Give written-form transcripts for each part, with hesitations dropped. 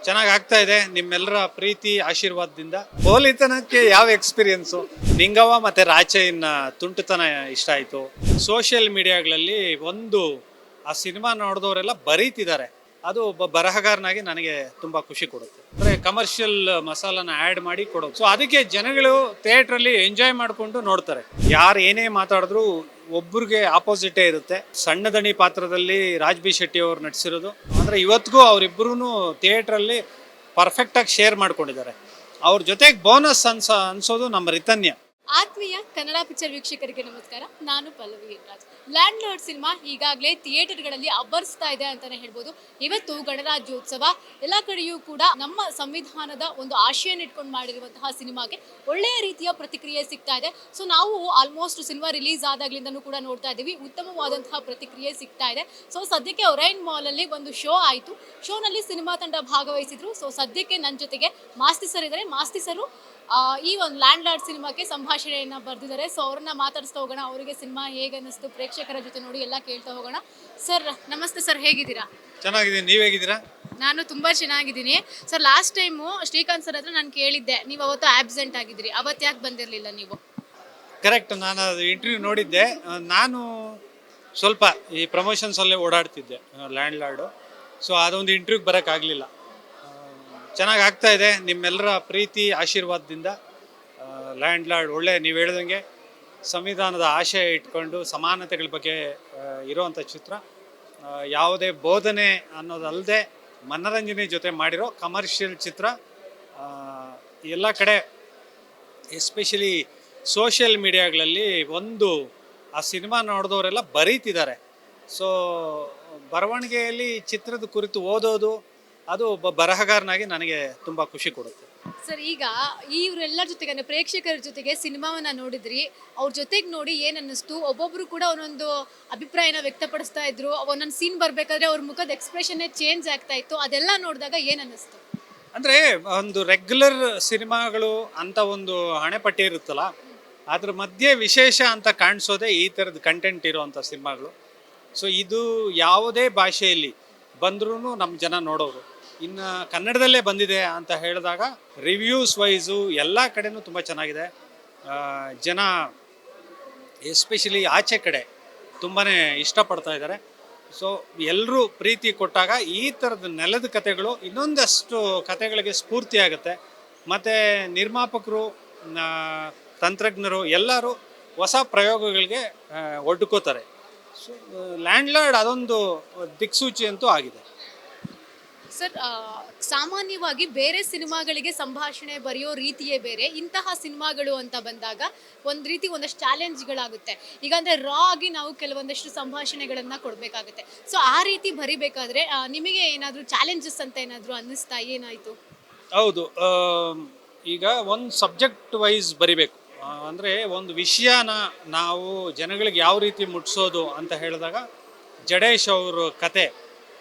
ಚೆನ್ನಾಗಿ ಆಗ್ತಾ ಇದೆ ನಿಮ್ಮೆಲ್ಲರ ಪ್ರೀತಿ ಆಶೀರ್ವಾದದಿಂದ. ಹೋಲಿತನಕ್ಕೆ ಯಾವ ಎಕ್ಸ್ಪೀರಿಯನ್ಸು, ನಿಂಗವ್ವ ಮತ್ತೆ ರಾಚೆಯನ್ನ ತುಂಟುತನ ಇಷ್ಟ ಆಯಿತು. ಸೋಷಿಯಲ್ ಮೀಡಿಯಾಗಳಲ್ಲಿ ಒಂದು ಆ ಸಿನಿಮಾ ನೋಡಿದವರೆಲ್ಲ ಬರೀತಿದ್ದಾರೆ, ಅದು ಒಬ್ಬ ಬರಹಗಾರನಾಗಿ ನನಗೆ ತುಂಬ ಖುಷಿ ಕೊಡುತ್ತೆ. ಅಂದರೆ ಕಮರ್ಷಿಯಲ್ ಮಸಾಲಾನ ಆ್ಯಡ್ ಮಾಡಿ ಕೊಡೋದು. ಸೊ ಅದಕ್ಕೆ ಜನಗಳು ಥಿಯೇಟ್ರಲ್ಲಿ ಎಂಜಾಯ್ ಮಾಡಿಕೊಂಡು ನೋಡ್ತಾರೆ. ಯಾರು ಏನೇ ಮಾತಾಡಿದ್ರು ಒಬ್ರಿಗೆ ಆಪೋಸಿಟೇ ಇರುತ್ತೆ. ಸಣ್ಣ ದಣಿ ಪಾತ್ರದಲ್ಲಿ ರಾಜ್ ಬಿ ಶೆಟ್ಟಿ ಅವರು ನಟಿಸಿರೋದು, ಅಂದರೆ ಇವತ್ತಿಗೂ ಅವರಿಬ್ಬರೂ ಥಿಯೇಟ್ರಲ್ಲಿ ಪರ್ಫೆಕ್ಟಾಗಿ ಶೇರ್ ಮಾಡ್ಕೊಂಡಿದ್ದಾರೆ. ಅವ್ರ ಜೊತೆಗೆ ಬೋನಸ್ ಅನ್ಸೋದು ನಮ್ಮ ರಿತನ್ಯ. ಆತ್ಮೀಯ ಕನ್ನಡ ಪಿಕ್ಚರ್ ವೀಕ್ಷಕರಿಗೆ ನಮಸ್ಕಾರ. ನಾನು Pallavi Raj. Land lord cinema ಈಗಾಗಲೇ ಥಿಯೇಟರ್ಗಳಲ್ಲಿ ಅಬ್ಬರಿಸ್ತಾ ಇದೆ ಅಂತಾನೆ ಹೇಳ್ಬೋದು. ಇವತ್ತು ಗಣರಾಜ್ಯೋತ್ಸವ, ಎಲ್ಲ ಕಡೆಯೂ ಕೂಡ ನಮ್ಮ ಸಂವಿಧಾನದ ಒಂದು ಆಶೆಯನ್ನು ಇಟ್ಕೊಂಡು ಮಾಡಿರುವಂತಹ ಸಿನಿಮಾಗೆ ಒಳ್ಳೆಯ ರೀತಿಯ ಪ್ರತಿಕ್ರಿಯೆ ಸಿಗ್ತಾ ಇದೆ. ಸೊ ನಾವು ಆಲ್ಮೋಸ್ಟ್ ಸಿನಿಮಾ ರಿಲೀಸ್ ಆದಾಗ್ಲಿಂದನೂ ಕೂಡ ನೋಡ್ತಾ ಇದ್ದೀವಿ, ಉತ್ತಮವಾದಂತಹ ಪ್ರತಿಕ್ರಿಯೆ ಸಿಗ್ತಾ ಇದೆ. ಸೊ ಸದ್ಯಕ್ಕೆ ಒರೈನ್ ಮಾಲ್ ಅಲ್ಲಿ ಒಂದು ಶೋ ಆಯಿತು. ಶೋನಲ್ಲಿ ಸಿನಿಮಾ ತಂಡ ಭಾಗವಹಿಸಿದ್ರು. ಸೊ ಸದ್ಯಕ್ಕೆ ನನ್ನ ಜೊತೆಗೆ ಮಾಸ್ತಿ ಸರ್ ಇದ್ದಾರೆ. ಮಾಸ್ತಿ ಸರು ಈ ಒಂದು ಲ್ಯಾಂಡ್ ಲಾರ್ಡ್ ಸಿನಿಮಾಕ್ಕೆ ಸಂಭಾಷಣೆಯನ್ನ ಬರೆದಿದ್ದಾರೆ. ಸೊ ಅವ್ರನ್ನ ಮಾತಾಡಿಸ್ತಾ ಹೋಗೋಣ, ಅವರಿಗೆ ಸಿನಿಮಾ ಹೇಗೆ ಅನ್ನಿಸ್ತು, ಪ್ರೇಕ್ಷಕರ ಜೊತೆ ನೋಡಿ ಎಲ್ಲ ಕೇಳ್ತಾ ಹೋಗೋಣ. ಸರ್ ನಮಸ್ತೆ ಸರ್, ಹೇಗಿದ್ದೀರಾ? ಚೆನ್ನಾಗಿದ್ದೀನಿ, ನೀವು ಹೇಗಿದ್ದೀರಾ? ನಾನು ತುಂಬ ಚೆನ್ನಾಗಿದ್ದೀನಿ sir. Last time Srikanth sir ಹತ್ರ ನಾನು ಕೇಳಿದ್ದೆ, ನೀವು ಅವತ್ತು ಆಬ್ಸೆಂಟ್ ಆಗಿದ್ದೀರಿ, ಅವತ್ತು ಯಾಕೆ ಬಂದಿರಲಿಲ್ಲ ನೀವು? ಕರೆಕ್ಟ್, ನಾನು ಅದು ಇಂಟರ್ವ್ಯೂ ನೋಡಿದ್ದೆ. ನಾನು ಸ್ವಲ್ಪ ಈ ಪ್ರಮೋಷನ್ಸಲ್ಲೇ ಓಡಾಡ್ತಿದ್ದೆ ಲ್ಯಾಂಡ್ ಲಾರ್ಡು. ಸೊ ಅದೊಂದು ಇಂಟರ್ವ್ಯೂಗೆ ಬರೋಕ್ಕಾಗಲಿಲ್ಲ. ಚೆನ್ನಾಗಿ ಆಗ್ತಾ ಇದೆ ನಿಮ್ಮೆಲ್ಲರ ಪ್ರೀತಿ ಆಶೀರ್ವಾದದಿಂದ. ಲ್ಯಾಂಡ್ ಲಾರ್ಡ್ ಒಳ್ಳೆ, ನೀವು ಹೇಳ್ದಂಗೆ ಸಂವಿಧಾನದ ಆಶಯ ಇಟ್ಕೊಂಡು ಸಮಾನತೆಗಳ ಬಗ್ಗೆ ಇರೋವಂಥ ಚಿತ್ರ. ಯಾವುದೇ ಬೋಧನೆ ಅನ್ನೋದಲ್ಲದೆ ಮನರಂಜನೆ ಜೊತೆ ಮಾಡಿರೋ ಕಮರ್ಷಿಯಲ್ ಚಿತ್ರ. ಎಲ್ಲ ಕಡೆ ಎಸ್ಪೆಷಲಿ ಸೋಷಿಯಲ್ ಮೀಡಿಯಾಗಳಲ್ಲಿ ಒಂದು ಆ ಸಿನಿಮಾ ನೋಡಿದವರೆಲ್ಲ ಬರೀತಿದ್ದಾರೆ. ಸೊ ಬರವಣಿಗೆಯಲ್ಲಿ ಚಿತ್ರದ ಕುರಿತು ಓದೋದು, ಅದು ಒಬ್ಬ ಬರಹಗಾರನಾಗಿ ನನಗೆ ತುಂಬ ಖುಷಿ ಕೊಡುತ್ತೆ. ಸರ್ ಈಗ ಇವರೆಲ್ಲರ ಜೊತೆಗೆ ಅಂದರೆ ಪ್ರೇಕ್ಷಕರ ಜೊತೆಗೆ ಸಿನಿಮಾವನ್ನ ನೋಡಿದ್ರಿ, ಅವ್ರ ಜೊತೆಗೆ ನೋಡಿ ಏನು ಅನ್ನಿಸ್ತು? ಒಬ್ಬೊಬ್ರು ಕೂಡ ಒಂದೊಂದು ಅಭಿಪ್ರಾಯನ ವ್ಯಕ್ತಪಡಿಸ್ತಾ ಇದ್ರು. ಒಂದೊಂದು ಸೀನ್ ಬರಬೇಕಾದ್ರೆ ಅವ್ರ ಮುಖದ ಎಕ್ಸ್ಪ್ರೆಷನ್ನೇ ಚೇಂಜ್ ಆಗ್ತಾ ಇತ್ತು. ಅದೆಲ್ಲ ನೋಡಿದಾಗ ಏನು ಅನ್ನಿಸ್ತು? ಅಂದರೆ ಒಂದು ರೆಗ್ಯುಲರ್ ಸಿನಿಮಾಗಳು ಅಂತ ಒಂದು ಹಣೆಪಟ್ಟಿ ಇರುತ್ತಲ್ಲ, ಅದ್ರ ಮಧ್ಯೆ ವಿಶೇಷ ಅಂತ ಕಾಣಿಸೋದೇ ಈ ಥರದ ಕಂಟೆಂಟ್ ಇರೋವಂಥ ಸಿನಿಮಾಗಳು. ಸೊ ಇದು ಯಾವುದೇ ಭಾಷೆಯಲ್ಲಿ ಬಂದ್ರೂ ನಮ್ಮ ಜನ ನೋಡೋರು. ಇನ್ನು ಕನ್ನಡದಲ್ಲೇ ಬಂದಿದೆ ಅಂತ ಹೇಳಿದಾಗ ರಿವ್ಯೂಸ್ ವೈಸು ಎಲ್ಲ ಕಡೆನೂ ತುಂಬ ಚೆನ್ನಾಗಿದೆ. ಜನ ಎಸ್ಪೆಷಲಿ ಆಚೆ ಕಡೆ ತುಂಬಾ ಇಷ್ಟಪಡ್ತಾ ಇದ್ದಾರೆ. ಸೊ ಎಲ್ಲರೂ ಪ್ರೀತಿ ಕೊಟ್ಟಾಗ ಈ ಥರದ ನೆಲದ ಕಥೆಗಳು ಇನ್ನೊಂದಷ್ಟು ಕಥೆಗಳಿಗೆ ಸ್ಫೂರ್ತಿ ಆಗುತ್ತೆ. ಮತ್ತು ನಿರ್ಮಾಪಕರು, ತಂತ್ರಜ್ಞರು ಎಲ್ಲರೂ ಹೊಸ ಪ್ರಯೋಗಗಳಿಗೆ ಒಡ್ಕೋತಾರೆ. ಸೊ ಲ್ಯಾಂಡ್ ಲಾರ್ಡ್ ಅದೊಂದು ದಿಕ್ಸೂಚಿ ಅಂತೂ ಆಗಿದೆ. ಸರ್ ಸಾಮಾನ್ಯವಾಗಿ ಬೇರೆ ಸಿನಿಮಾಗಳಿಗೆ ಸಂಭಾಷಣೆ ಬರೆಯೋ ರೀತಿಯೇ ಬೇರೆ. ಇಂತಹ ಸಿನಿಮಾಗಳು ಅಂತ ಬಂದಾಗ ಒಂದು ರೀತಿ ಒಂದಷ್ಟು ಚಾಲೆಂಜ್ಗಳಾಗುತ್ತೆ. ಈಗ ಅಂದರೆ ರಾ ಆಗಿ ನಾವು ಕೆಲವೊಂದಷ್ಟು ಸಂಭಾಷಣೆಗಳನ್ನು ಕೊಡಬೇಕಾಗುತ್ತೆ. ಸೊ ಆ ರೀತಿ ಬರಿಬೇಕಾದ್ರೆ ನಿಮಗೆ ಏನಾದರೂ ಚಾಲೆಂಜಸ್ ಅಂತ ಏನಾದರೂ ಅನ್ನಿಸ್ತಾ? ಏನಾಯಿತು? ಹೌದು, ಈಗ ಒಂದು ಸಬ್ಜೆಕ್ಟ್ ವೈಸ್ ಬರಿಬೇಕು. ಅಂದರೆ ಒಂದು ವಿಷಯನ ನಾವು ಜನಗಳಿಗೆ ಯಾವ ರೀತಿ ಮುಟ್ಟಿಸೋದು ಅಂತ ಹೇಳಿದಾಗ ಜಡೇಶ್ ಅವ್ರ ಕತೆ,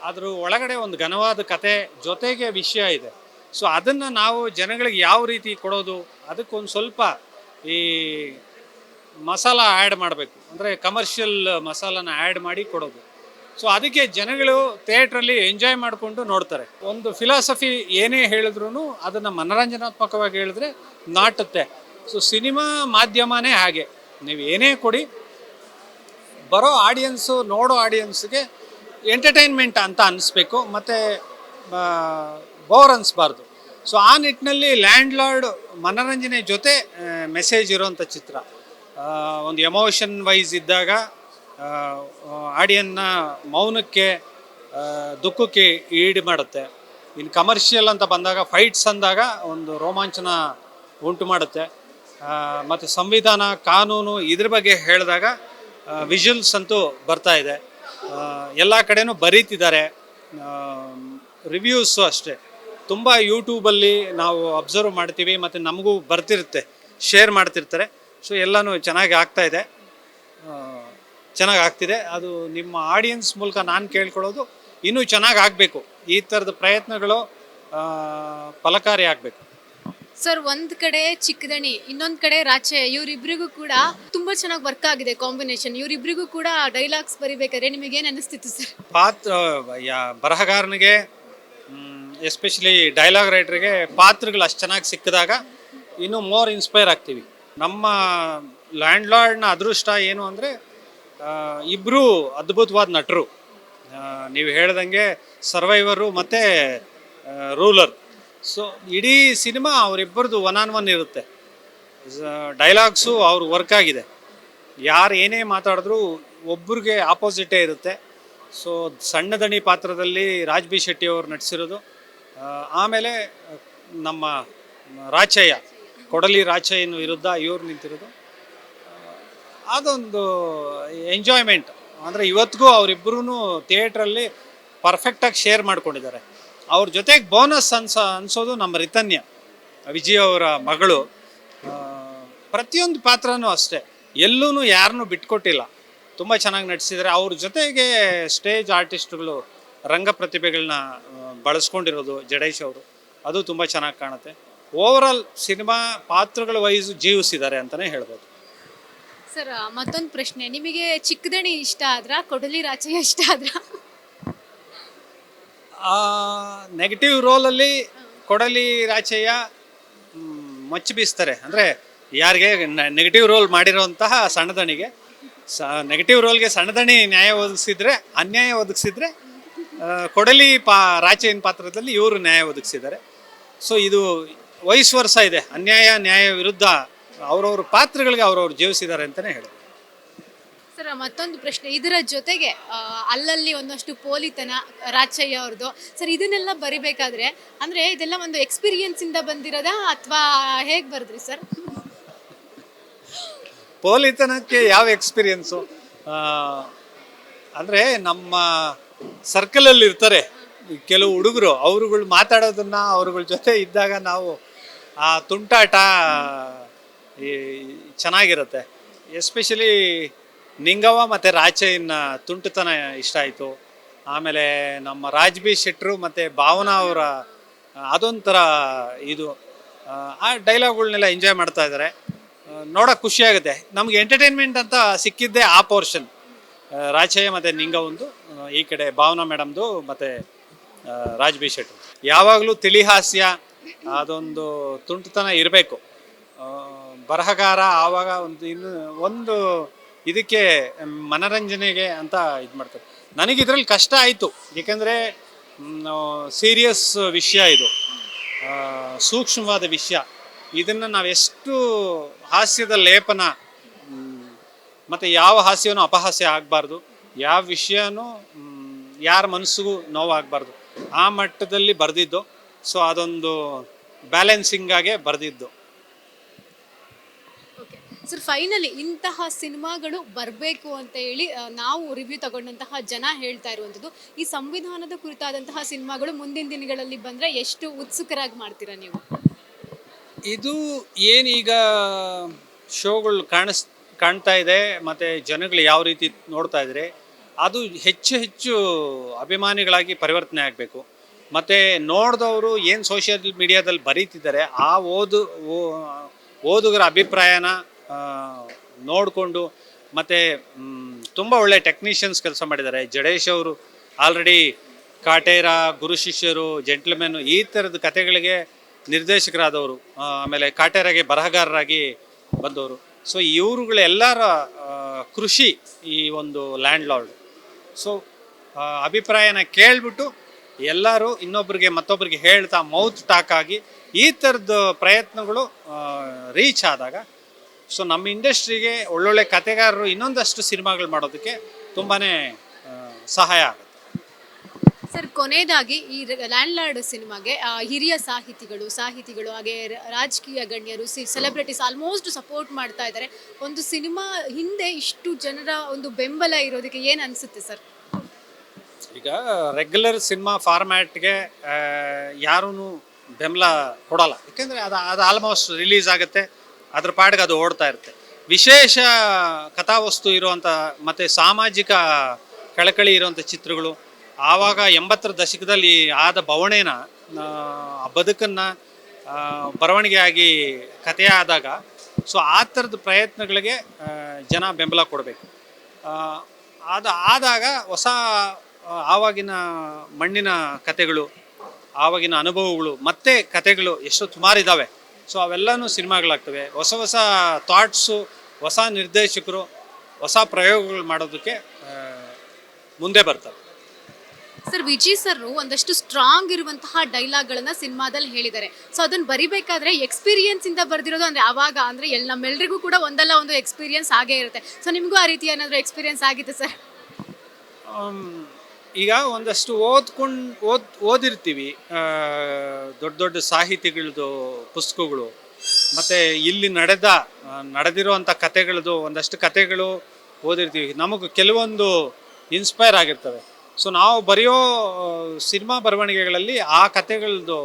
ಅದ್ರ ಒಳಗಡೆ ಒಂದು ಘನವಾದ ಕತೆ ಜೊತೆಗೆ ವಿಷಯ ಇದೆ. ಸೊ ಅದನ್ನು ನಾವು ಜನಗಳಿಗೆ ಯಾವ ರೀತಿ ಕೊಡೋದು, ಅದಕ್ಕೊಂದು ಸ್ವಲ್ಪ ಈ ಮಸಾಲ ಆ್ಯಡ್ ಮಾಡಬೇಕು. ಅಂದರೆ ಕಮರ್ಷಿಯಲ್ ಮಸಾಲಾನ ಆ್ಯಡ್ ಮಾಡಿ ಕೊಡೋದು. ಸೊ ಅದಕ್ಕೆ ಜನಗಳು ಥಿಯೇಟ್ರಲ್ಲಿ ಎಂಜಾಯ್ ಮಾಡಿಕೊಂಡು ನೋಡ್ತಾರೆ. ಒಂದು ಫಿಲಾಸಫಿ ಏನೇ ಹೇಳಿದ್ರು ಅದನ್ನು ಮನರಂಜನಾತ್ಮಕವಾಗಿ ಹೇಳಿದ್ರೆ ನಾಟುತ್ತೆ. ಸೊ ಸಿನಿಮಾ ಮಾಧ್ಯಮನೇ ಹಾಗೆ, ನೀವು ಏನೇ ಕೊಡಿ ಬರೋ ಆಡಿಯನ್ಸು, ನೋಡೋ ಆಡಿಯನ್ಸ್ಗೆ ಎಂಟರ್ಟೈನ್ಮೆಂಟ್ ಅಂತ ಅನ್ನಿಸ್ಬೇಕು, ಮತ್ತು ಬೋರ್ ಅನ್ನಿಸ್ಬಾರ್ದು. ಸೊ ಆ ನಿಟ್ಟಿನಲ್ಲಿ ಲ್ಯಾಂಡ್ ಲಾರ್ಡ್ ಮನರಂಜನೆ ಜೊತೆ ಮೆಸೇಜ್ ಇರೋವಂಥ ಚಿತ್ರ. ಒಂದು ಎಮೋಷನ್ ವೈಸ್ ಇದ್ದಾಗ ಆಡಿಯನ್ನ ಮೌನಕ್ಕೆ, ದುಃಖಕ್ಕೆ ಈಡು ಮಾಡುತ್ತೆ. ಇನ್ನು ಕಮರ್ಷಿಯಲ್ ಅಂತ ಬಂದಾಗ, ಫೈಟ್ಸ್ ಅಂದಾಗ ಒಂದು ರೋಮಾಂಚನ ಉಂಟು ಮಾಡುತ್ತೆ. ಮತ್ತು ಸಂವಿಧಾನ, ಕಾನೂನು ಇದ್ರ ಬಗ್ಗೆ ಹೇಳಿದಾಗ ವಿಜುವಲ್ಸ್ ಅಂತೂ ಬರ್ತಾ ಇದೆ. ಎಲ್ಲ ಕಡೆನೂ ಬರೀತಿದ್ದಾರೆ. ರಿವ್ಯೂಸು ಅಷ್ಟೇ ತುಂಬ ಯೂಟ್ಯೂಬಲ್ಲಿ ನಾವು ಅಬ್ಸರ್ವ್ ಮಾಡ್ತೀವಿ, ಮತ್ತು ನಮಗೂ ಬರ್ತಿರುತ್ತೆ, ಶೇರ್ ಮಾಡ್ತಿರ್ತಾರೆ. ಸೊ ಎಲ್ಲನೂ ಚೆನ್ನಾಗಿ ಆಗ್ತಾಯಿದೆ, ಚೆನ್ನಾಗಿ ಆಗ್ತಿದೆ. ಅದು ನಿಮ್ಮ ಆಡಿಯನ್ಸ್ ಮೂಲಕ ನಾನು ಕೇಳ್ಕೊಳ್ಳೋದು, ಇನ್ನೂ ಚೆನ್ನಾಗಿ ಆಗಬೇಕು. ಈ ಥರದ ಪ್ರಯತ್ನಗಳು ಫಲಕಾರಿ ಆಗಬೇಕು. ಸರ್ ಒಂದು ಕಡೆ ಚಿಕ್ಕದಣಿ, ಇನ್ನೊಂದು ಕಡೆ ರಾಚೆ, ಇವರಿಬ್ಬರಿಗೂ ಕೂಡ ತುಂಬ ಚೆನ್ನಾಗಿ ವರ್ಕ್ ಆಗಿದೆ ಕಾಂಬಿನೇಷನ್. ಇವರಿಬ್ಬರಿಗೂ ಕೂಡ ಡೈಲಾಗ್ಸ್ ಬರಿಬೇಕಾದ್ರೆ ನಿಮಗೇನು ಅನ್ನಿಸ್ತಿತ್ತು ಸರ್? ಬರಹಗಾರನಿಗೆ ಎಸ್ಪೆಷಲಿ ಡೈಲಾಗ್ ರೈಟ್ರಿಗೆ ಪಾತ್ರಗಳು ಅಷ್ಟು ಚೆನ್ನಾಗಿ ಸಿಕ್ಕಿದಾಗ ಇನ್ನೂ ಮೋರ್ ಇನ್ಸ್ಪೈರ್ ಆಗ್ತೀವಿ. ನಮ್ಮ ಲ್ಯಾಂಡ್ ಲಾರ್ಡ್ನ ಅದೃಷ್ಟ ಏನು ಅಂದರೆ ಇಬ್ಬರು ಅದ್ಭುತವಾದ ನಟರು. ನೀವು ಹೇಳ್ದಂಗೆ ಸರ್ವೈವರು ಮತ್ತು ರೂಲರ್. ಸೊ ಇಡೀ ಸಿನಿಮಾ ಅವರಿಬ್ಬರದು ಒನ್ ಆನ್ ಒನ್ ಇರುತ್ತೆ. ಡೈಲಾಗ್ಸು ಅವ್ರ ವರ್ಕ್ ಆಗಿದೆ. ಯಾರು ಏನೇ ಮಾತಾಡಿದ್ರು ಒಬ್ರಿಗೆ ಆಪೋಸಿಟೇ ಇರುತ್ತೆ. ಸೊ ಸಣ್ಣ ದಣಿ ಪಾತ್ರದಲ್ಲಿ ರಾಜ್ ಬಿ ಶೆಟ್ಟಿ ಅವರು ನಟಿಸಿರೋದು. ಆಮೇಲೆ ನಮ್ಮ ರಾಚಯ್ಯ, ಕೊಡಲಿ ರಾಚಯ್ಯನ ವಿರುದ್ಧ ಇವ್ರು ನಿಂತಿರೋದು. ಅದೊಂದು ಎಂಜಾಯ್ಮೆಂಟ್. ಅಂದರೆ ಇವತ್ತಿಗೂ ಅವರಿಬ್ಬರೂ ಥಿಯೇಟ್ರಲ್ಲಿ ಪರ್ಫೆಕ್ಟಾಗಿ ಶೇರ್ ಮಾಡ್ಕೊಂಡಿದ್ದಾರೆ. ಅವ್ರ ಜೊತೆಗೆ ಬೋನಸ್ ಅನ್ಸೋದು ನಮ್ಮ ರಿತನ್ಯ, ವಿಜಯ್ ಅವರ ಮಗಳು. ಪ್ರತಿಯೊಂದು ಪಾತ್ರನೂ ಅಷ್ಟೇ, ಎಲ್ಲೂ ಯಾರನ್ನೂ ಬಿಟ್ಕೊಟ್ಟಿಲ್ಲ, ತುಂಬ ಚೆನ್ನಾಗಿ ನಟಿಸಿದ್ದಾರೆ. ಅವ್ರ ಜೊತೆಗೆ ಸ್ಟೇಜ್ ಆರ್ಟಿಸ್ಟ್ಗಳು, ರಂಗ ಪ್ರತಿಭೆಗಳನ್ನ ಬಳಸ್ಕೊಂಡಿರೋದು ಜಡೇಶ್ ಅವರು, ಅದು ತುಂಬ ಚೆನ್ನಾಗಿ ಕಾಣುತ್ತೆ. ಓವರಾಲ್ ಸಿನಿಮಾ ಪಾತ್ರಗಳ ವೈಸು ಜೀವಿಸಿದ್ದಾರೆ ಅಂತಲೇ ಹೇಳ್ಬೋದು. ಸರ್, ಮತ್ತೊಂದು ಪ್ರಶ್ನೆ, ನಿಮಗೆ ಚಿಕ್ಕದಣಿ ಇಷ್ಟ ಆದ್ರ, ಕೊಡಲಿ ರಾಚಯ್ಯ ಇಷ್ಟ ಆದ್ರ? ನೆಗೆಟಿವ್ ರೋಲಲ್ಲಿ ಕೊಡಲಿ ರಾಚಯ್ಯ ಮಚ್ಚಿ ಬೀಸ್ತಾರೆ. ಅಂದರೆ ಯಾರಿಗೆ ನೆಗೆಟಿವ್ ರೋಲ್ ಮಾಡಿರೋಂತಹ ಸಣ್ಣದಣಿಗೆ, ನೆಗೆಟಿವ್ ರೋಲ್ಗೆ ಸಣ್ಣದಣಿ ನ್ಯಾಯ ಒದಗಿಸಿದ್ರೆ, ಅನ್ಯಾಯ ಒದಗಿಸಿದ್ರೆ ಕೊಡಲಿ ರಾಚಯ್ಯನ ಪಾತ್ರದಲ್ಲಿ ಇವರು ನ್ಯಾಯ ಒದಗಿಸಿದ್ದಾರೆ. ಸೊ ಇದು ವಯಸ್ಸು ವರ್ಷ ಇದೆ, ಅನ್ಯಾಯ ನ್ಯಾಯ ವಿರುದ್ಧ ಅವ್ರವ್ರ ಪಾತ್ರಗಳಿಗೆ ಅವ್ರವ್ರು ಜೀವಿಸಿದ್ದಾರೆ ಅಂತಲೇ ಹೇಳಿ. ಸರ್, ಮತ್ತೊಂದು ಪ್ರಶ್ನೆ, ಇದರ ಜೊತೆಗೆ ಅಲ್ಲಲ್ಲಿ ಒಂದಷ್ಟು ಪೋಲಿತನ ರಾಚಯ್ಯ ಅವ್ರದ್ದು. ಸರ್, ಇದನ್ನೆಲ್ಲ ಬರಿಬೇಕಾದ್ರೆ ಅಂದರೆ ಇದೆಲ್ಲ ಒಂದು ಎಕ್ಸ್ಪೀರಿಯನ್ಸಿಂದ ಬಂದಿರೋದಾ ಅಥವಾ ಹೇಗೆ ಬರೆದ್ರಿ ಸರ್? ಪೋಲಿತನಕ್ಕೆ ಯಾವ ಎಕ್ಸ್ಪೀರಿಯನ್ಸು? ಅಂದರೆ ನಮ್ಮ ಸರ್ಕಲಲ್ಲಿ ಇರ್ತಾರೆ ಕೆಲವು ಹುಡುಗರು, ಅವರುಗಳು ಮಾತಾಡೋದನ್ನು ಅವ್ರುಗಳ ಜೊತೆ ಇದ್ದಾಗ ನಾವು ಆ ತುಂಟಾಟ ಚೆನ್ನಾಗಿರುತ್ತೆ. ಎಸ್ಪೆಷಲಿ ನಿಂಗವ್ವ ಮತ್ತು ರಾಚಯ್ಯನ ತುಂಟತನ ಇಷ್ಟ ಆಯಿತು. ಆಮೇಲೆ ನಮ್ಮ ರಾಜ್ ಬಿ ಶೆಟ್ರು ಮತ್ತು ಭಾವನಾ ಅವರ ಅದೊಂಥರ ಇದು, ಆ ಡೈಲಾಗ್ಗಳನ್ನೆಲ್ಲ ಎಂಜಾಯ್ ಮಾಡ್ತಾ ಇದ್ದಾರೆ. ನೋಡೋಕೆ ಖುಷಿಯಾಗುತ್ತೆ. ನಮಗೆ ಎಂಟರ್ಟೈನ್ಮೆಂಟ್ ಅಂತ ಸಿಕ್ಕಿದ್ದೇ ಆ ಪೋರ್ಷನ್, ರಾಚಯ್ಯ ಮತ್ತು ನಿಂಗವ್ವಂದು, ಈ ಕಡೆ ಭಾವನಾ ಮೇಡಮ್ದು ಮತ್ತು ರಾಜ್ ಬಿ ಶೆಟ್ರು. ಯಾವಾಗಲೂ ತಿಳಿಹಾಸ್ಯ, ಅದೊಂದು ತುಂಟತನ ಇರಬೇಕು. ಬರಹಗಾರ ಆವಾಗ ಒಂದು ಇದಕ್ಕೆ ಮನರಂಜನೆಗೆ ಅಂತ ಇದು ಮಾಡ್ತಾರೆ. ನನಗಿದ್ರಲ್ಲಿ ಕಷ್ಟ ಆಯಿತು, ಏಕೆಂದರೆ ಸೀರಿಯಸ್ ವಿಷಯ ಇದು, ಸೂಕ್ಷ್ಮವಾದ ವಿಷಯ. ಇದನ್ನು ನಾವೆಷ್ಟು ಹಾಸ್ಯದ ಲೇಪನ, ಮತ್ತು ಯಾವ ಹಾಸ್ಯವೂ ಅಪಹಾಸ್ಯ ಆಗಬಾರ್ದು, ಯಾವ ವಿಷಯನೂ ಯಾರ ಮನಸ್ಸಿಗೂ ನೋವಾಗಬಾರ್ದು, ಆ ಮಟ್ಟದಲ್ಲಿ ಬರೆದಿದ್ದು. ಸೊ ಅದೊಂದು ಬ್ಯಾಲೆನ್ಸಿಂಗಾಗೆ ಬರೆದಿದ್ದು. ಸರ್, ಫೈನಲಿ ಇಂತಹ ಸಿನಿಮಾಗಳು ಬರಬೇಕು ಅಂತ ಹೇಳಿ ನಾವು ರಿವ್ಯೂ ತಗೊಂಡಂತಹ ಜನ ಹೇಳ್ತಾ ಇರುವಂಥದ್ದು, ಈ ಸಂವಿಧಾನದ ಕುರಿತಾದಂತಹ ಸಿನಿಮಾಗಳು ಮುಂದಿನ ದಿನಗಳಲ್ಲಿ ಬಂದರೆ ಎಷ್ಟು ಉತ್ಸುಕರಾಗಿ ಮಾಡ್ತೀರಾ ನೀವು? ಇದು ಏನೀಗ ಶೋಗಳು ಕಾಣ್ತಾ ಇದೆ, ಮತ್ತು ಜನಗಳು ಯಾವ ರೀತಿ ನೋಡ್ತಾ ಇದ್ದಾರೆ, ಅದು ಹೆಚ್ಚು ಹೆಚ್ಚು ಅಭಿಮಾನಿಗಳಾಗಿ ಪರಿವರ್ತನೆ ಆಗಬೇಕು. ಮತ್ತು ನೋಡಿದವರು ಏನು ಸೋಷಿಯಲ್ ಮೀಡಿಯಾದಲ್ಲಿ ಬರೀತಿದ್ದಾರೆ, ಆ ಓದುಗರ ಅಭಿಪ್ರಾಯನ ನೋಡಿಕೊಂಡು, ಮತ್ತು ತುಂಬ ಒಳ್ಳೆ ಟೆಕ್ನಿಷಿಯನ್ಸ್ ಕೆಲಸ ಮಾಡಿದ್ದಾರೆ. ಜಡೇಶ್ ಅವರು ಆಲ್ರೆಡಿ ಕಾಟೇರ, ಗುರು ಶಿಷ್ಯರು, ಜೆಂಟ್ಲ್ಮೆನ್ನು ಈ ಥರದ ಕಥೆಗಳಿಗೆ ನಿರ್ದೇಶಕರಾದವರು, ಆಮೇಲೆ ಕಾಟೇರಾಗೆ ಬರಹಗಾರರಾಗಿ ಬಂದವರು. ಸೊ ಇವರುಗಳೆಲ್ಲರ ಕೃಷಿ ಈ ಒಂದು ಲ್ಯಾಂಡ್ ಲಾರ್ಡ್. ಸೊ ಅಭಿಪ್ರಾಯನ ಕೇಳಿಬಿಟ್ಟು ಎಲ್ಲರೂ ಇನ್ನೊಬ್ರಿಗೆ ಮತ್ತೊಬ್ಬರಿಗೆ ಹೇಳ್ತಾ ಮೌತ್ ಟಾಕ್ ಆಗಿ ಈ ಥರದ ಪ್ರಯತ್ನಗಳು ರೀಚ್ ಆದಾಗ, ಸೊ ನಮ್ಮ ಇಂಡಸ್ಟ್ರಿಗೆ ಒಳ್ಳೊಳ್ಳೆ ಕಥೆಗಾರರು ಇನ್ನೊಂದಷ್ಟು ಸಿನಿಮಾಗಳು ಮಾಡೋದಕ್ಕೆ ತುಂಬಾ ಸಹಾಯ ಆಗುತ್ತೆ. ಸರ್, ಕೊನೆಯದಾಗಿ ಈ ಲ್ಯಾಂಡ್ ಲಾರ್ಡ್ ಸಿನಿಮಾಗೆ ಹಿರಿಯ ಸಾಹಿತಿಗಳು ಹಾಗೆ ರಾಜಕೀಯ ಗಣ್ಯರು, ಸೆಲೆಬ್ರಿಟೀಸ್ ಆಲ್ಮೋಸ್ಟ್ ಸಪೋರ್ಟ್ ಮಾಡ್ತಾ ಇದ್ದಾರೆ. ಒಂದು ಸಿನಿಮಾ ಹಿಂದೆ ಇಷ್ಟು ಜನರ ಒಂದು ಬೆಂಬಲ ಇರೋದಕ್ಕೆ ಏನು ಅನಿಸುತ್ತೆ ಸರ್? ಈಗ ರೆಗ್ಯುಲರ್ ಸಿನಿಮಾ ಫಾರ್ಮ್ಯಾಟ್ಗೆ ಯಾರೂ ಬೆಂಬಲ ಕೊಡಲ್ಲ, ಯಾಕೆಂದರೆ ಅದು ಆಲ್ಮೋಸ್ಟ್ ರಿಲೀಸ್ ಆಗುತ್ತೆ, ಅದ್ರ ಪಾಡಿಗೆ ಅದು ಓಡ್ತಾ ಇರುತ್ತೆ. ವಿಶೇಷ ಕಥಾವಸ್ತು ಇರುವಂಥ ಮತ್ತು ಸಾಮಾಜಿಕ ಕಳಕಳಿ ಇರುವಂಥ ಚಿತ್ರಗಳು, ಆವಾಗ 80ರ ದಶಕದಲ್ಲಿ ಆದ ಬವಣೆನ, ಬದುಕನ್ನು ಬರವಣಿಗೆಯಾಗಿ ಕಥೆ ಆದಾಗ, ಸೊ ಆ ಥರದ ಪ್ರಯತ್ನಗಳಿಗೆ ಜನ ಬೆಂಬಲ ಕೊಡಬೇಕು. ಅದು ಆದಾಗ ಹೊಸ ಆವಾಗಿನ ಮಣ್ಣಿನ ಕಥೆಗಳು, ಆವಾಗಿನ ಅನುಭವಗಳು ಮತ್ತು ಕತೆಗಳು ಎಷ್ಟು ಸುಮಾರು ಇದ್ದಾವೆ. ಸೊ ಅವೆಲ್ಲನೂ ಸಿನಿಮಾಗಳಾಗ್ತವೆ. ಹೊಸ ಹೊಸ ಥಾಟ್ಸು, ಹೊಸ ನಿರ್ದೇಶಕರು ಹೊಸ ಪ್ರಯೋಗಗಳು ಮಾಡೋದಕ್ಕೆ ಮುಂದೆ ಬರ್ತಾರೆ. ಸರ್, ವಿಜಯ್ ಸರ್ ಒಂದಷ್ಟು ಸ್ಟ್ರಾಂಗ್ ಇರುವಂತಹ ಡೈಲಾಗ್ಗಳನ್ನ ಸಿನಿಮಾದಲ್ಲಿ ಹೇಳಿದ್ದಾರೆ. ಸೊ ಅದನ್ನ ಬರಿಬೇಕಾದ್ರೆ ಎಕ್ಸ್ಪೀರಿಯನ್ಸ್ ಇಂದ ಬರ್ದಿರೋದು, ಅಂದ್ರೆ ಅವಾಗ ಅಂದ್ರೆ ನಮ್ಮೆಲ್ಲರಿಗೂ ಕೂಡ ಒಂದಲ್ಲ ಒಂದು ಎಕ್ಸ್ಪೀರಿಯನ್ಸ್ ಆಗೇ ಇರುತ್ತೆ. ಸೊ ನಿಮಗೂ ಆ ರೀತಿ ಏನಾದರೂ ಎಕ್ಸ್ಪೀರಿಯನ್ಸ್ ಆಗಿದೆ ಸರ್? ಈಗ ಒಂದಷ್ಟು ಓದಿರ್ತೀವಿ, ದೊಡ್ಡ ದೊಡ್ಡ ಸಾಹಿತಿಗಳದ್ದು ಪುಸ್ತಕಗಳು, ಮತ್ತು ಇಲ್ಲಿ ನಡೆದಿರೋವಂಥ ಕತೆಗಳದ್ದು ಒಂದಷ್ಟು ಕತೆಗಳು ಓದಿರ್ತೀವಿ. ನಮಗೆ ಕೆಲವೊಂದು ಇನ್ಸ್ಪೈರ್ ಆಗಿರ್ತವೆ. ಸೊ ನಾವು ಬರೆಯೋ ಸಿನಿಮಾ ಬರವಣಿಗೆಗಳಲ್ಲಿ ಆ ಕತೆಗಳದ್ದು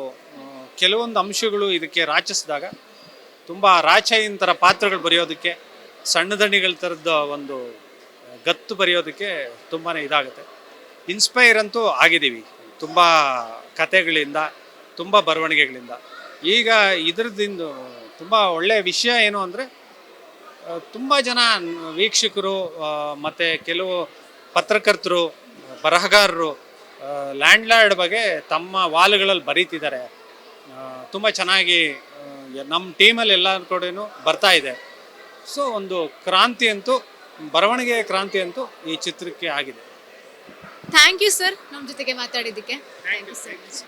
ಕೆಲವೊಂದು ಅಂಶಗಳು ಇದಕ್ಕೆ ರಾಚಿಸಿದಾಗ ತುಂಬ ರಾಚಯಿನ ಪಾತ್ರಗಳು ಬರೆಯೋದಕ್ಕೆ, ಸಣ್ಣ ದಣಿಗಳ ಥರದ ಒಂದು ಗತ್ತು ಬರೆಯೋದಕ್ಕೆ ತುಂಬಾ ಇದಾಗುತ್ತೆ. ಇನ್ಸ್ಪೈರ್ ಅಂತೂ ಆಗಿದ್ದೀವಿ ತುಂಬ ಕತೆಗಳಿಂದ, ತುಂಬ ಬರವಣಿಗೆಗಳಿಂದ. ಈಗ ಇದ್ರದ್ದು ತುಂಬ ಒಳ್ಳೆಯ ವಿಷಯ ಏನು ಅಂದರೆ, ತುಂಬ ಜನ ವೀಕ್ಷಕರು ಮತ್ತು ಕೆಲವು ಪತ್ರಕರ್ತರು, ಬರಹಗಾರರು ಲ್ಯಾಂಡ್ ಬಗ್ಗೆ ತಮ್ಮ ವಾಲ್ಗಳಲ್ಲಿ ಬರೀತಿದ್ದಾರೆ. ತುಂಬ ಚೆನ್ನಾಗಿ ನಮ್ಮ ಟೀಮಲ್ಲಿ ಎಲ್ಲ ಕಡೆನೂ ಬರ್ತಾ ಇದೆ. ಸೊ ಒಂದು ಕ್ರಾಂತಿ ಅಂತೂ, ಬರವಣಿಗೆ ಕ್ರಾಂತಿ ಅಂತೂ ಈ ಚಿತ್ರಕ್ಕೆ ಆಗಿದೆ. ಥ್ಯಾಂಕ್ ಯು ಸರ್, ನಮ್ಮ ಜೊತೆಗೆ ಮಾತಾಡಿದ್ದಕ್ಕೆ. Thank you so much.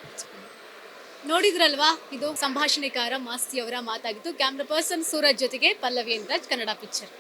ನೋಡಿದ್ರಲ್ವಾ, ಇದು ಸಂಭಾಷಣೆಕಾರ ಮಾಸ್ತಿ ಅವರ ಮಾತಾಗಿತ್ತು. ಕ್ಯಾಮ್ರಾ ಪರ್ಸನ್ ಸೂರಜ್ ಜೊತೆಗೆ ಪಲ್ಲವಿ ಎನ್ ರಾಜ್, ಕನ್ನಡ ಪಿಕ್ಚರ್.